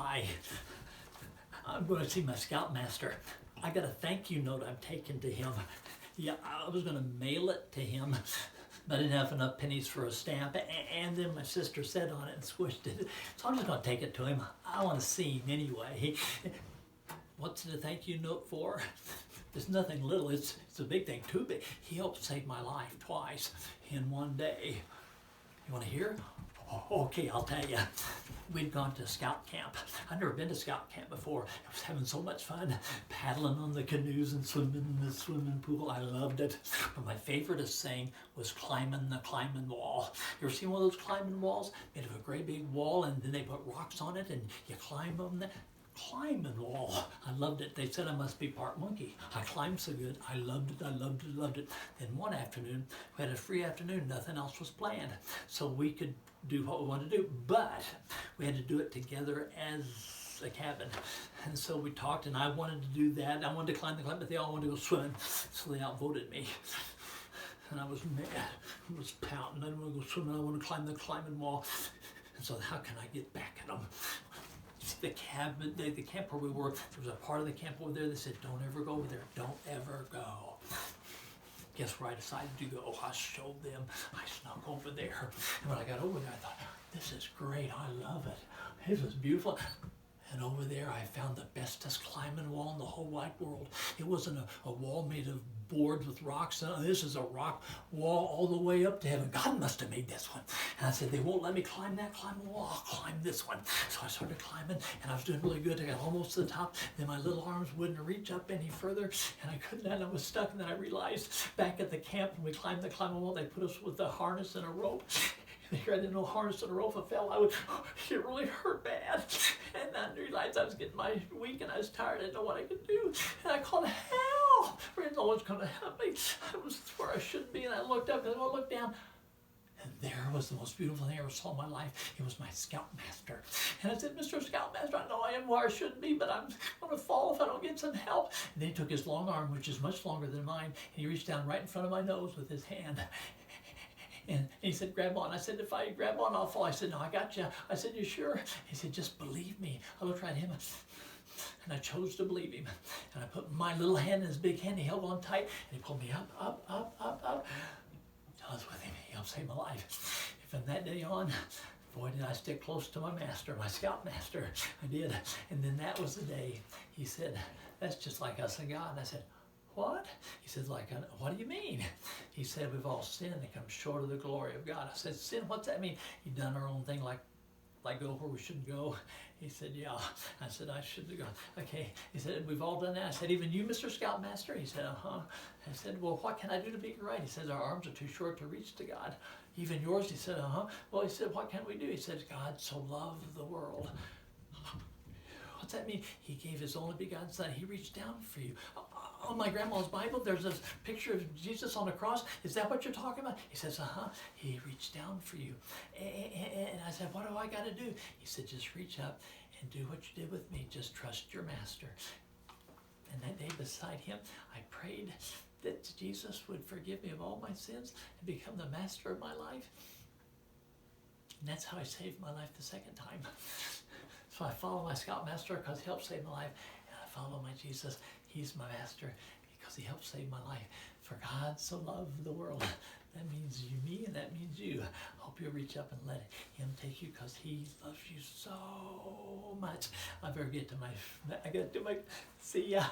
Hi, I'm going to see my Scoutmaster. I got a thank you note I'm taking to him. Yeah, I was going to mail it to him, but I didn't have enough pennies for a stamp, and then my sister said on it and squished it. So I'm just going to take it to him. I want to see him anyway. What's the thank you note for? It's nothing little, it's a big thing, too big. He helped save my life twice in one day. You want to hear? Oh, okay, I'll tell you. We'd gone to scout camp. I'd never been to scout camp before. I was having so much fun paddling on the canoes and swimming in the swimming pool. I loved it. But my favorite thing was climbing the climbing wall. You ever seen one of those climbing walls? Made of a great big wall, and then they put rocks on it and you climb them. Climbing wall. I loved it. They said I must be part monkey. I climbed so good. I loved it. I loved it. Loved it. Then one afternoon, we had a free afternoon. Nothing else was planned. So we could do what we wanted to do, but we had to do it together as a cabin. And so we talked, and I wanted to do that. I wanted to climb the climb, but they all wanted to go swimming. So they outvoted me. And I was mad. I was pouting. I didn't want to go swimming. I want to climb the climbing wall. And so how can I get back at them? The cabin, the camp where we were, there was a part of the camp over there that said, don't ever go over there, don't ever go. Guess where I decided to go? I showed them, I snuck over there. And when I got over there, I thought, this is great, I love it. This is beautiful. And over there, I found the bestest climbing wall in the whole wide world. It wasn't a wall made of boards with rocks. This is a rock wall all the way up to heaven. God must have made this one. And I said, they won't let me climb that climbing wall. I'll climb this one. So I started climbing, and I was doing really good. I got almost to the top. Then my little arms wouldn't reach up any further, and I couldn't, and I was stuck. And then I realized back at the camp, when we climbed the climbing wall, they put us with a harness and a rope. Here I didn't know harness and a rope. If I fell, it really hurt bad. And I realized I was getting weak and I was tired. I didn't know what I could do. And I called, help! No one's going to help me. I was where I shouldn't be, and I looked up, and I looked down. And there was the most beautiful thing I ever saw in my life. It was my Scoutmaster. And I said, Mr. Scoutmaster, I know I am where I shouldn't be, but I'm going to fall if I don't get some help. And then he took his long arm, which is much longer than mine, and he reached down right in front of my nose with his hand. And he said, grab on. I said, if I grab on, I'll fall. I said, no, I got you. I said, you sure? He said, just believe me. I looked right at him, and I chose to believe him. And I put my little hand in his big hand. He held on tight, and he pulled me up, up, up, up, up. I was with him. He helped save my life. From that day on, boy, did I stick close to my master, my Scoutmaster. I did. And then that was the day he said, that's just like us and God. And I said, what? He said, what do you mean? He said, we've all sinned and come short of the glory of God. I said, sin, what's that mean? He'd done our own thing, like go where we shouldn't go. He said, yeah. I said, I shouldn't have gone. Okay. He said, we've all done that. I said, even you, Mr. Scoutmaster? He said, uh-huh. I said, well, what can I do to be right? He says, our arms are too short to reach to God. Even yours? He said, uh-huh. Well, he said, what can we do? He said, God so loved the world. What's that mean? He gave his only begotten son. He reached down for you. On my grandma's Bible, there's a picture of Jesus on the cross. Is that what you're talking about? He says, uh-huh. He reached down for you. And I said, what do I got to do? He said, just reach up and do what you did with me. Just trust your master. And that day beside him, I prayed that Jesus would forgive me of all my sins and become the master of my life. And that's how I saved my life the second time. So I follow my Scoutmaster because he helped save my life. And I follow my Jesus. He's my master because he helped save my life. For God so loved the world. That means you, me, and that means you. I hope you'll reach up and let him take you because he loves you so much. I better get to I got to see ya.